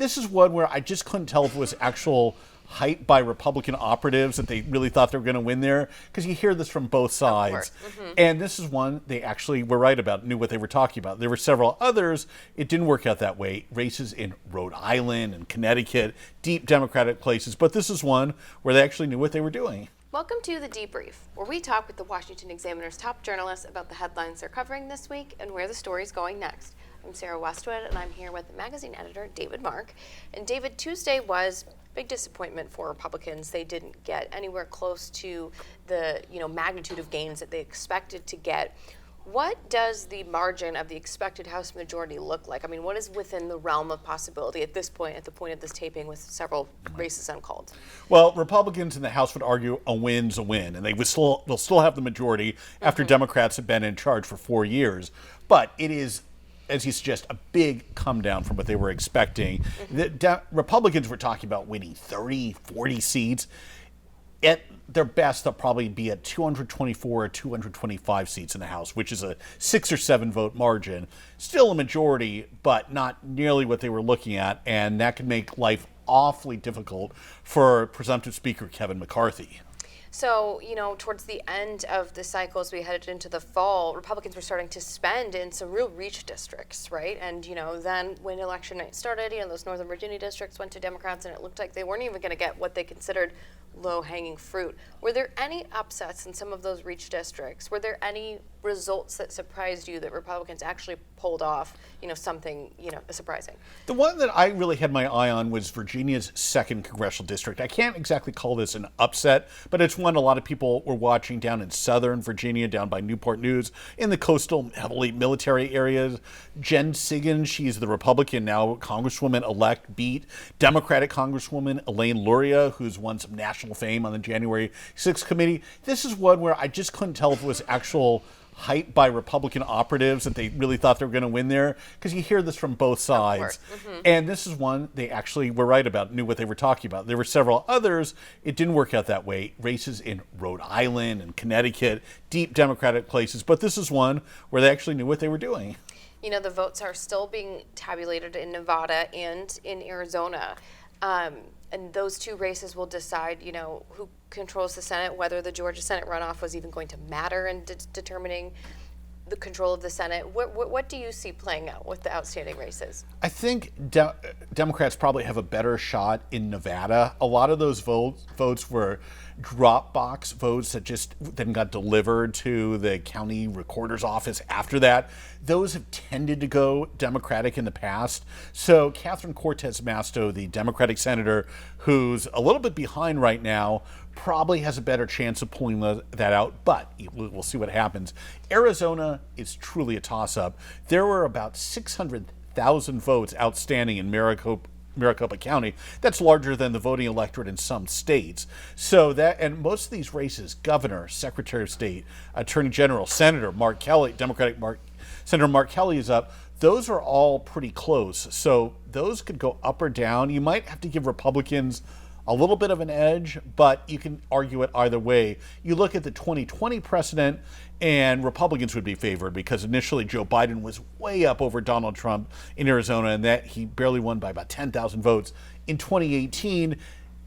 This is one where I just couldn't tell if it was actual hype by Republican operatives that they really thought they were going to win there, because you hear this from both sides. And this is one they actually were right about, knew what they were talking about. There were several others. It didn't work out that way. Races in Rhode Island and Connecticut, deep Democratic places. But this is one where they actually knew what they were doing. Welcome to the Debrief, where we talk with the Washington Examiner's top journalists about the headlines they're covering this week and where the story's going next. I'm Sarah Westwood, and I'm here with magazine editor David Mark. And David, Tuesday was big disappointment for Republicans. They didn't get anywhere close to the magnitude of gains that they expected to get. What does the margin of the expected House majority look like? I mean, what is within the realm of possibility at this point, at the point of this taping, with several races uncalled? Well, Republicans in the House would argue a win's a win, and they'll still have the majority after Democrats have been in charge for 4 years. But it is, as you suggest, a big come down from what they were expecting. The Republicans were talking about winning 30, 40 seats. At their best, they'll probably be at 224 or 225 seats in the House, which is a 6 or 7 vote margin. Still a majority, but not nearly what they were looking at, and that could make life awfully difficult for presumptive Speaker Kevin McCarthy. So, towards the end of the cycle, as we headed into the fall, Republicans were starting to spend in some real reach districts, right? And, then when election night started, those Northern Virginia districts went to Democrats, and it looked like they weren't even going to get what they considered low-hanging fruit. Were there any upsets in some of those reach districts? Were there any results that surprised you that Republicans actually pulled off, something, surprising? The one that I really had my eye on was Virginia's 2nd congressional district. I can't exactly call this an upset, but it's one a lot of people were watching down in southern Virginia, down by Newport News, in the coastal, heavily military areas. Jen Siggin, she's the Republican now Congresswoman-elect, beat Democratic Congresswoman Elaine Luria, who's won some national fame on the January 6th committee. This is one where I just couldn't tell if it was actual hype by Republican operatives that they really thought they were going to win there, because you hear this from both sides. And this is one they actually were right about, knew what they were talking about. There were several others. It didn't work out that way. Races in Rhode Island and Connecticut, deep Democratic places. But this is one where they actually knew what they were doing. The votes are still being tabulated in Nevada and in Arizona. And those 2 races will decide, who controls the Senate, whether the Georgia Senate runoff was even going to matter in determining the control of the Senate. What do you see playing out with the outstanding races? I think Democrats probably have a better shot in Nevada. A lot of those votes were drop box votes that just then got delivered to the county recorder's office after that. Those have tended to go Democratic in the past. So Catherine Cortez Masto, the Democratic senator who's a little bit behind right now, probably has a better chance of pulling that out, but we'll see what happens. Arizona is truly a toss-up. There were about 600,000 votes outstanding in Maricopa County. That's larger than the voting electorate in some states. So and most of these races, governor, secretary of state, attorney general, senator Mark Kelly, Senator Mark Kelly is up. Those are all pretty close. So those could go up or down. You might have to give Republicans a little bit of an edge, but you can argue it either way. You look at the 2020 precedent, and Republicans would be favored because initially Joe Biden was way up over Donald Trump in Arizona, and that he barely won by about 10,000 votes. In 2018,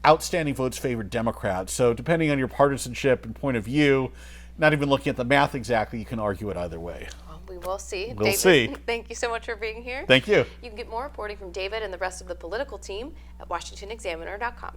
outstanding votes favored Democrats. So depending on your partisanship and point of view, not even looking at the math exactly, you can argue it either way. We will see. We'll David, see. Thank you so much for being here. Thank you. You can get more reporting from David and the rest of the political team at washingtonexaminer.com.